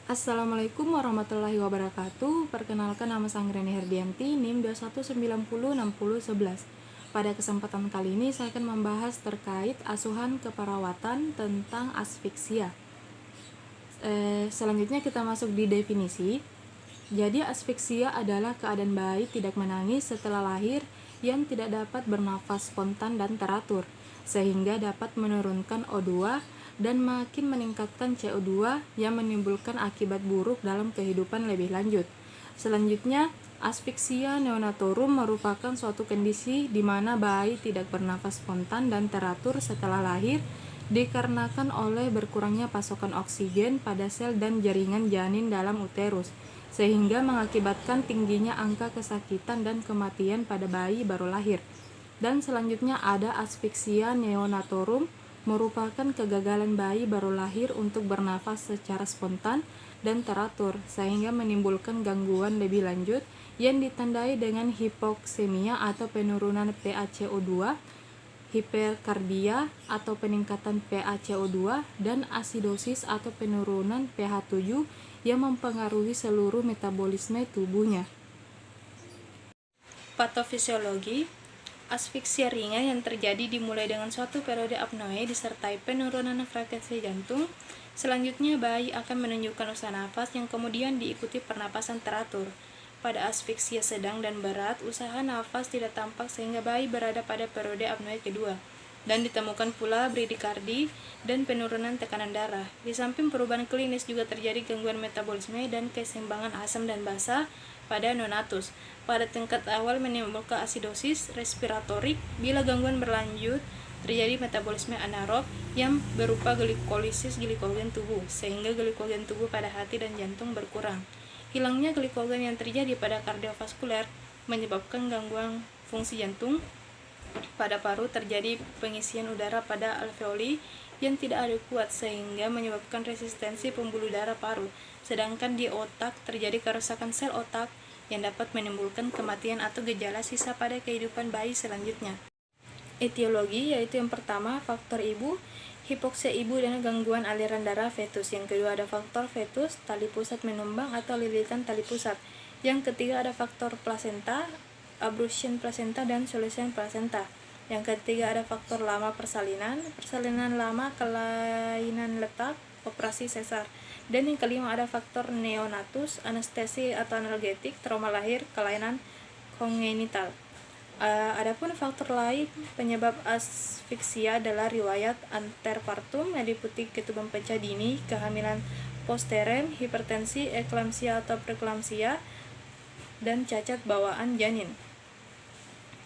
Assalamualaikum warahmatullahi wabarakatuh. Perkenalkan, nama saya Anggreni Herdianti, NIM 21906011. Pada kesempatan kali ini saya akan membahas terkait asuhan keperawatan tentang asfiksia. Selanjutnya kita masuk di definisi. Jadi asfiksia adalah keadaan bayi tidak menangis setelah lahir yang tidak dapat bernafas spontan dan teratur, sehingga dapat menurunkan O2 dan makin meningkatkan CO2 yang menimbulkan akibat buruk dalam kehidupan lebih lanjut. Selanjutnya, asfiksia neonatorum merupakan suatu kondisi di mana bayi tidak bernafas spontan dan teratur setelah lahir dikarenakan oleh berkurangnya pasokan oksigen pada sel dan jaringan janin dalam uterus, sehingga mengakibatkan tingginya angka kesakitan dan kematian pada bayi baru lahir. Dan selanjutnya ada asfiksia neonatorum, merupakan kegagalan bayi baru lahir untuk bernafas secara spontan dan teratur, sehingga menimbulkan gangguan lebih lanjut yang ditandai dengan hipoksemia atau penurunan PaCO2, hiperkardia atau peningkatan PaCO2, dan asidosis atau penurunan pH 7 yang mempengaruhi seluruh metabolisme tubuhnya. Patofisiologi. Asfiksia ringan yang terjadi dimulai dengan suatu periode apnoe disertai penurunan frekuensi jantung. Selanjutnya, bayi akan menunjukkan usaha nafas yang kemudian diikuti pernapasan teratur. Pada asfiksia sedang dan berat, usaha nafas tidak tampak sehingga bayi berada pada periode apnoe kedua. Dan ditemukan pula bradikardi dan penurunan tekanan darah. Di samping perubahan klinis juga terjadi gangguan metabolisme dan keseimbangan asam dan basa pada neonatus. Pada tingkat awal menimbulkan asidosis respiratorik. Bila gangguan berlanjut, terjadi metabolisme anaerob yang berupa glikolisis glikogen tubuh, sehingga glikogen tubuh pada hati dan jantung berkurang. Hilangnya glikogen yang terjadi pada kardiovaskuler menyebabkan gangguan fungsi jantung. Pada paru terjadi pengisian udara pada alveoli yang tidak adekuat sehingga menyebabkan resistensi pembuluh darah paru. Sedangkan di otak terjadi kerusakan sel otak yang dapat menimbulkan kematian atau gejala sisa pada kehidupan bayi selanjutnya. Etiologi, yaitu yang pertama faktor ibu, hipoksia ibu dan gangguan aliran darah fetus. Yang kedua ada faktor fetus, tali pusat menumbang atau lilitan tali pusat. Yang ketiga ada faktor plasenta, abruption plasenta dan solution plasenta. Yang ketiga ada faktor lama persalinan lama, kelainan letak, operasi sesar. Dan yang kelima ada faktor neonatus, anestesi atau analgetik, trauma lahir, kelainan kongenital. Adapun faktor lain penyebab asfiksia adalah riwayat antepartum, meliputi ketuban pecah dini, kehamilan posterem, hipertensi, eklamsia atau preeklamsia, dan cacat bawaan janin.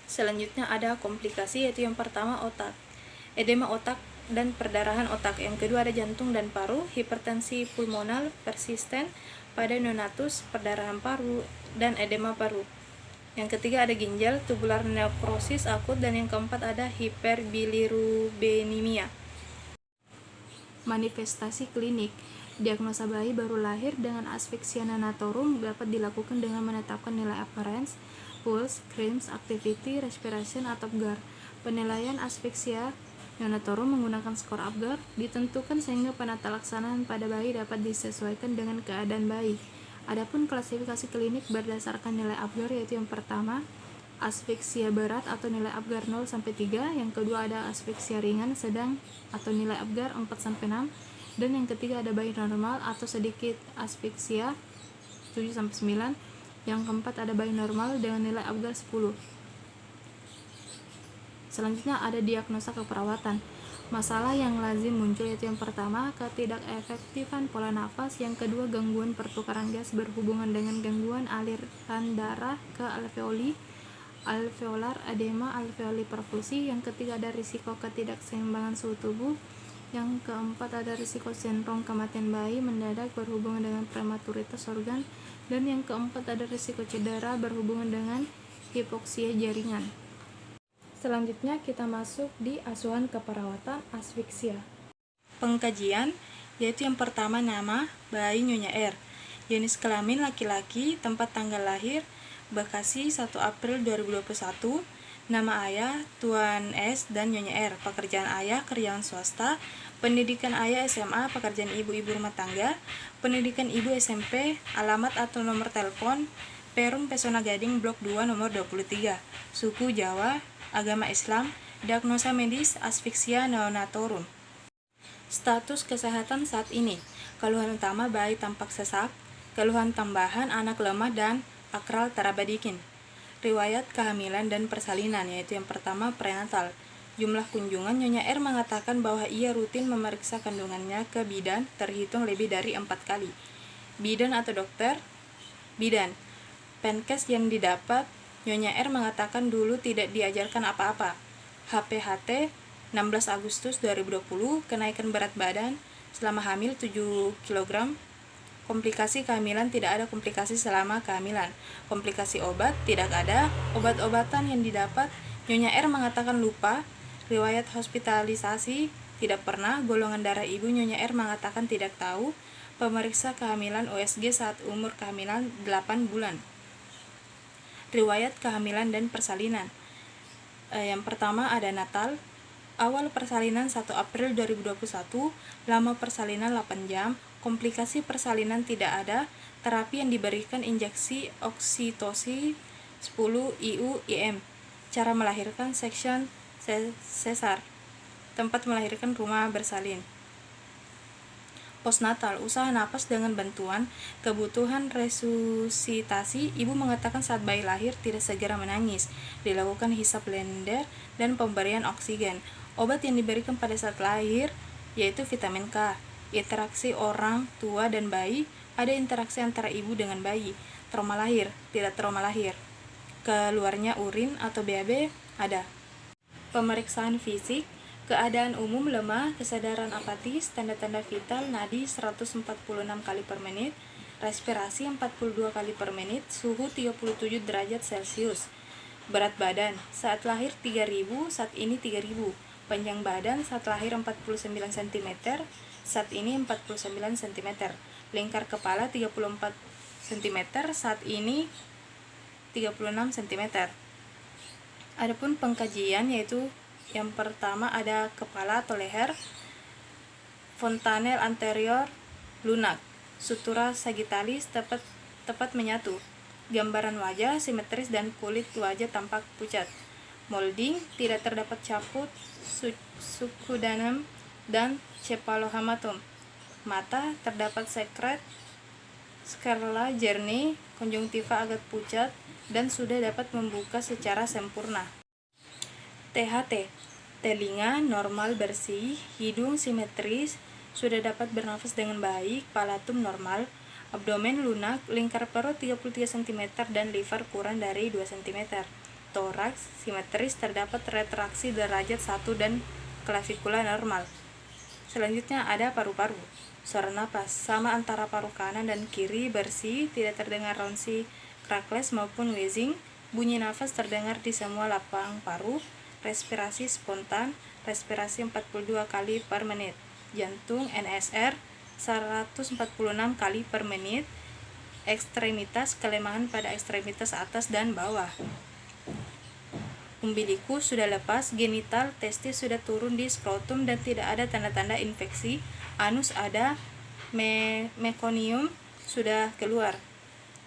Selanjutnya ada komplikasi, yaitu yang pertama otak, edema otak dan perdarahan otak. Yang kedua ada jantung dan paru, hipertensi pulmonal persisten pada neonatus, perdarahan paru, dan edema paru. Yang ketiga ada ginjal, tubular nekrosis akut, dan yang keempat ada hiperbilirubinemia. Manifestasi klinik. Diagnosa bayi baru lahir dengan asfiksia neonatorum dapat dilakukan dengan menetapkan nilai appearance, pulse, screams, activity, respiration, atau Apgar. Penilaian asfiksia neonatorum menggunakan skor Apgar ditentukan sehingga penata laksanaan pada bayi dapat disesuaikan dengan keadaan bayi. Adapun klasifikasi klinik berdasarkan nilai Apgar, yaitu yang pertama asfiksia berat atau nilai Apgar 0-3, yang kedua ada asfiksia ringan sedang atau nilai Apgar 4-6, dan yang ketiga ada bayi normal atau sedikit asfiksia 7-9, yang keempat ada bayi normal dengan nilai Apgar 10. Selanjutnya ada diagnosa keperawatan. Masalah yang lazim muncul yaitu yang pertama ketidakefektifan pola nafas, yang kedua gangguan pertukaran gas berhubungan dengan gangguan aliran darah ke alveoli, alveolar edema, alveoli perfusi, yang ketiga ada risiko ketidakseimbangan suhu tubuh, yang keempat ada risiko sindrom kematian bayi mendadak berhubungan dengan prematuritas organ, dan yang keempat ada risiko cedera berhubungan dengan hipoksia jaringan. Selanjutnya kita masuk di asuhan keperawatan asfiksia. Pengkajian, yaitu yang pertama nama bayi Nyonya R, jenis kelamin laki-laki, tempat tanggal lahir Bekasi 1 April 2021, nama ayah Tuan S dan Nyonya R, pekerjaan ayah karyawan swasta, Pendidikan ayah SMA, pekerjaan ibu-ibu rumah tangga. Pendidikan ibu SMP, alamat atau nomor telepon, Perum Pesona Gading Blok 2 nomor 23. Suku Jawa, agama Islam, diagnosa medis asfiksia neonatorum. Status kesehatan saat ini. Keluhan utama bayi tampak sesak, keluhan tambahan anak lemah dan akral terabadikin. Riwayat kehamilan dan persalinan, yaitu yang pertama prenatal. Jumlah kunjungan, Nyonya R mengatakan bahwa ia rutin memeriksa kandungannya ke bidan terhitung lebih dari 4 kali. Bidan atau dokter? Bidan. Penkes yang didapat, Nyonya R mengatakan dulu tidak diajarkan apa-apa. HPHT 16 Agustus 2020, kenaikan berat badan selama hamil 7 kg. Komplikasi kehamilan, tidak ada komplikasi selama kehamilan. Komplikasi obat, tidak ada. Obat-obatan yang didapat, Nyonya R mengatakan lupa. Riwayat hospitalisasi, tidak pernah. Golongan darah ibu, Nyonya R mengatakan tidak tahu. Pemeriksa kehamilan USG saat umur kehamilan 8 bulan. Riwayat kehamilan dan persalinan. Yang pertama ada natal. Awal persalinan 1 April 2021, lama persalinan 8 jam, komplikasi persalinan tidak ada, terapi yang diberikan injeksi oksitosin 10 IU/IM. Cara melahirkan section sesar, tempat melahirkan rumah bersalin. Postnatal, usaha napas dengan bantuan, kebutuhan resusitasi. Ibu mengatakan saat bayi lahir tidak segera menangis, dilakukan hisap lender dan pemberian oksigen. Obat yang diberikan pada saat lahir yaitu vitamin K. Interaksi orang tua dan bayi, ada interaksi antara ibu dengan bayi. Trauma lahir, tidak trauma lahir. Keluarnya urin atau BAB, ada. Pemeriksaan fisik, keadaan umum lemah, kesadaran apatis, tanda-tanda vital, nadi 146 kali per menit, respirasi 42 kali per menit, suhu 37 derajat Celcius. Berat badan, saat lahir 3000, saat ini 3000. Panjang badan, saat lahir 49 cm, saat ini 49 cm. Lingkar kepala 34 cm, saat ini 36 cm. Adapun pengkajian yaitu yang pertama ada kepala atau leher, fontanel anterior lunak, sutura sagittalis tepat menyatu, gambaran wajah simetris dan kulit wajah tampak pucat. Molding, tidak terdapat caput, suku danem dan cephalohamatum. Mata, terdapat sekret skerla jernih, konjungtiva agak pucat dan sudah dapat membuka secara sempurna. THT, telinga normal bersih, hidung simetris, sudah dapat bernafas dengan baik, palatum normal, abdomen lunak, lingkar perut 33 cm dan liver kurang dari 2 cm. Toraks simetris, terdapat retraksi derajat 1 dan klavikula normal. Selanjutnya ada paru-paru. Suara napas sama antara paru kanan dan kiri, bersih, tidak terdengar ronsi, crackles maupun wheezing. Bunyi nafas terdengar di semua lapang paru. Respirasi spontan, respirasi 42 kali per menit. Jantung NSR 146 kali per menit. Ekstremitas, kelemahan pada ekstremitas atas dan bawah. Umbilikus sudah lepas, genital, testis sudah turun di skrotum dan tidak ada tanda-tanda infeksi. Anus ada, mekonium sudah keluar.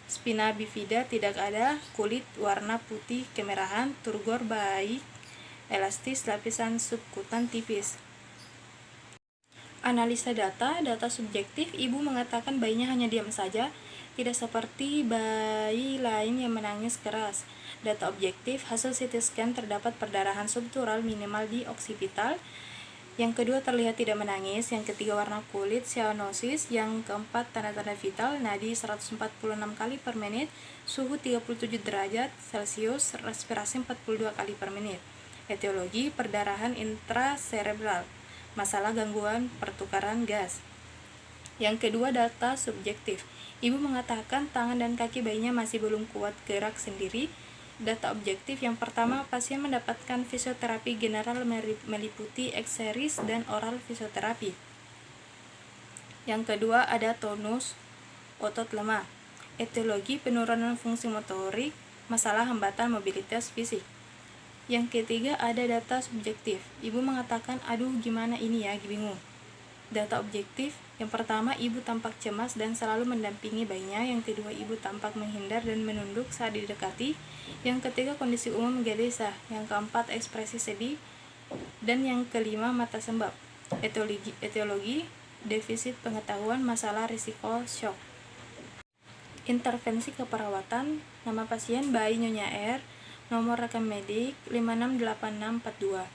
Spina bifida tidak ada, kulit warna putih kemerahan, turgor baik, elastis, lapisan subkutan tipis. Analisa data subjektif, ibu mengatakan bayinya hanya diam saja, tidak seperti bayi lain yang menangis keras. Data objektif, hasil CT scan terdapat perdarahan subdural minimal di oksipital. Yang kedua terlihat tidak menangis. Yang ketiga warna kulit cyanosis. Yang keempat tanda-tanda vital, nadi 146 kali per menit, suhu 37 derajat Celcius, respirasi 42 kali per menit. Etiologi, perdarahan intracerebral, masalah gangguan pertukaran gas. Yang kedua data subjektif, ibu mengatakan tangan dan kaki bayinya masih belum kuat gerak sendiri. Data objektif, yang pertama pasien mendapatkan fisioterapi general meliputi ekseris dan oral fisioterapi. Yang kedua ada tonus otot lemah. Etiologi, penurunan fungsi motorik, masalah hambatan mobilitas fisik. Yang ketiga ada data subjektif, ibu mengatakan aduh gimana ini ya, bingung. Data objektif, yang pertama, ibu tampak cemas dan selalu mendampingi bayinya. Yang kedua, ibu tampak menghindar dan menunduk saat didekati. Yang ketiga, kondisi umum gelisah. Yang keempat, ekspresi sedih. Dan yang kelima, mata sembab. Etiologi, defisit pengetahuan, masalah risiko shock. Intervensi keperawatan, nama pasien bayi Nyonya R, nomor rekam medik 568642.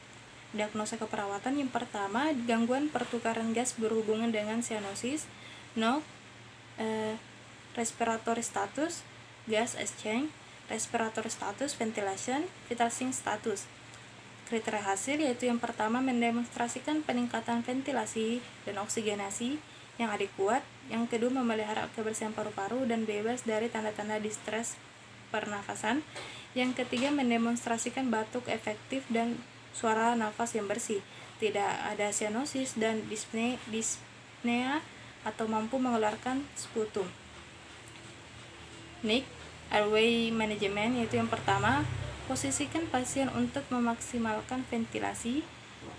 Diagnosa keperawatan, yang pertama, gangguan pertukaran gas berhubungan dengan cyanosis, NOx, respiratory status, gas exchange, respiratory status, ventilation, vital sign status. Kriteria hasil yaitu yang pertama, mendemonstrasikan peningkatan ventilasi dan oksigenasi yang adekuat. Yang kedua, memelihara kebersihan paru-paru dan bebas dari tanda-tanda distres pernafasan. Yang ketiga, mendemonstrasikan batuk efektif dan suara nafas yang bersih, tidak ada cyanosis dan dyspnea atau mampu mengeluarkan sputum. NIC, airway management, yaitu yang pertama, posisikan pasien untuk memaksimalkan ventilasi.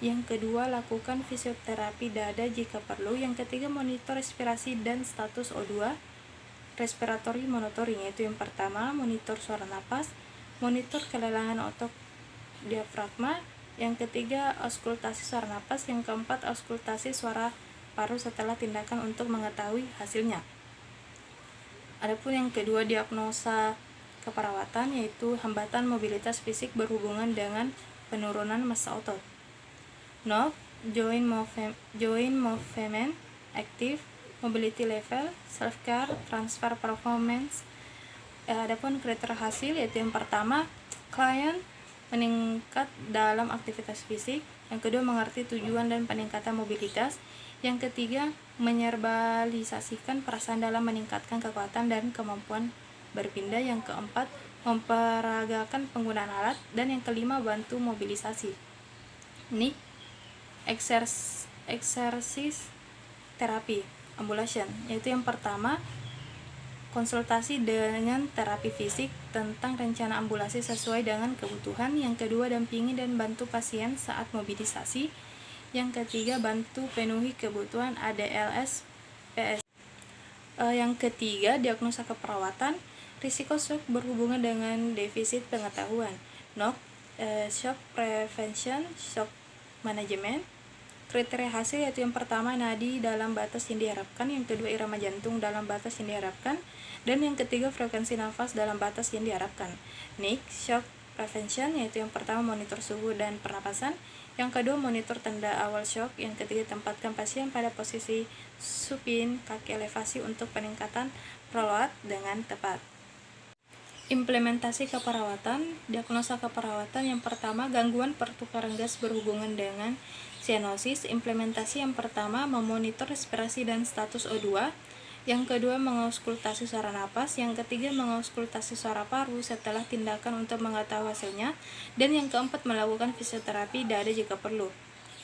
Yang kedua, lakukan fisioterapi dada jika perlu. Yang ketiga, monitor respirasi dan status O2. Respiratory monitoring, yaitu yang pertama, monitor suara napas, monitor kelelahan otot diafragma. Yang ketiga, auskultasi suara napas. Yang keempat, auskultasi suara paru setelah tindakan untuk mengetahui hasilnya. Adapun yang kedua, diagnosa keperawatan, yaitu hambatan mobilitas fisik berhubungan dengan penurunan massa otot. NOC, joint movement, active, mobility level, self-care, transfer performance. Adapun kriteria hasil, yaitu yang pertama, klien meningkat dalam aktivitas fisik. Yang kedua, mengerti tujuan dan peningkatan mobilitas. Yang ketiga, menyerбализasikan perasaan dalam meningkatkan kekuatan dan kemampuan berpindah. Yang keempat, memperagakan penggunaan alat. Dan yang kelima, bantu mobilisasi. Ini exercise terapi, ambulation, yaitu yang pertama, konsultasi dengan terapi fisik tentang rencana ambulasi sesuai dengan kebutuhan. Yang kedua, dampingi dan bantu pasien saat mobilisasi. Yang ketiga, bantu penuhi kebutuhan ADLS PS. Yang ketiga, diagnosa keperawatan, risiko shock berhubungan dengan defisit pengetahuan. NOC, shock prevention, shock management. Kriteria hasil yaitu yang pertama, nadi dalam batas yang diharapkan. Yang kedua, irama jantung dalam batas yang diharapkan. Dan yang ketiga, frekuensi nafas dalam batas yang diharapkan. NIC, shock prevention, yaitu yang pertama, monitor suhu dan pernapasan. Yang kedua, monitor tanda awal shock. Yang ketiga, tempatkan pasien pada posisi supin, kaki elevasi untuk peningkatan preload dengan tepat. Implementasi keperawatan, diagnosa keperawatan, yang pertama, gangguan pertukaran gas berhubungan dengan cyanosis. Implementasi yang pertama, memonitor respirasi dan status O2. Yang kedua, mengauskultasi suara napas. Yang ketiga, mengauskultasi suara paru setelah tindakan untuk mengetahui hasilnya. Dan yang keempat, melakukan fisioterapi dada jika perlu.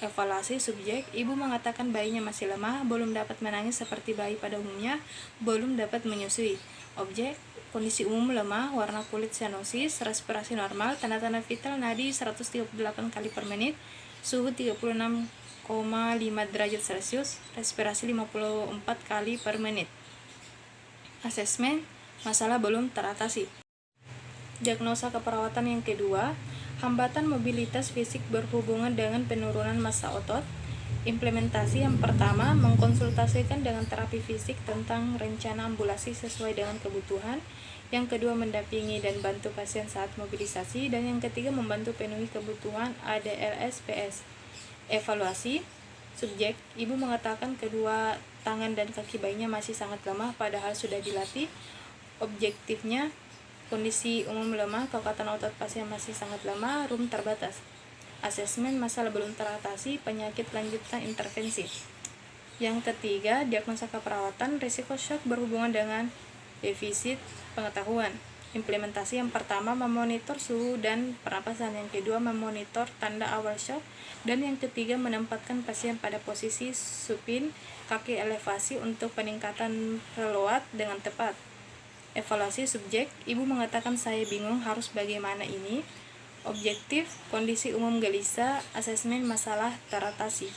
Evaluasi subjek, ibu mengatakan bayinya masih lemah, belum dapat menangis seperti bayi pada umumnya, belum dapat menyusui. Objek, kondisi umum lemah, warna kulit cyanosis, respirasi normal, tanda-tanda vital nadi 138 kali per menit, suhu 36,5 derajat Celcius, respirasi 54 kali per menit. Asesmen, masalah belum teratasi. Diagnosa keperawatan yang kedua, hambatan mobilitas fisik berhubungan dengan penurunan massa otot. Implementasi yang pertama, mengkonsultasikan dengan terapi fisik tentang rencana ambulasi sesuai dengan kebutuhan. Yang kedua, mendampingi dan bantu pasien saat mobilisasi. Dan yang ketiga, membantu penuhi kebutuhan ADLS PS. Evaluasi subjek, ibu mengatakan kedua tangan dan kaki bayinya masih sangat lemah padahal sudah dilatih. Objektifnya, kondisi umum lemah, kekuatan otot pasien masih sangat lemah, room terbatas. Asesmen, masalah belum teratasi, penyakit lanjutan intervensi. Yang ketiga, diagnosa keperawatan, risiko shock berhubungan dengan defisit pengetahuan. Implementasi yang pertama, memonitor suhu dan pernapasan. Yang kedua, memonitor tanda awal shock. Dan yang ketiga, menempatkan pasien pada posisi supin, kaki elevasi untuk peningkatan preload dengan tepat. Evaluasi subjek, ibu mengatakan saya bingung harus bagaimana ini. Objektif, kondisi umum gelisah, asesmen masalah teratasi.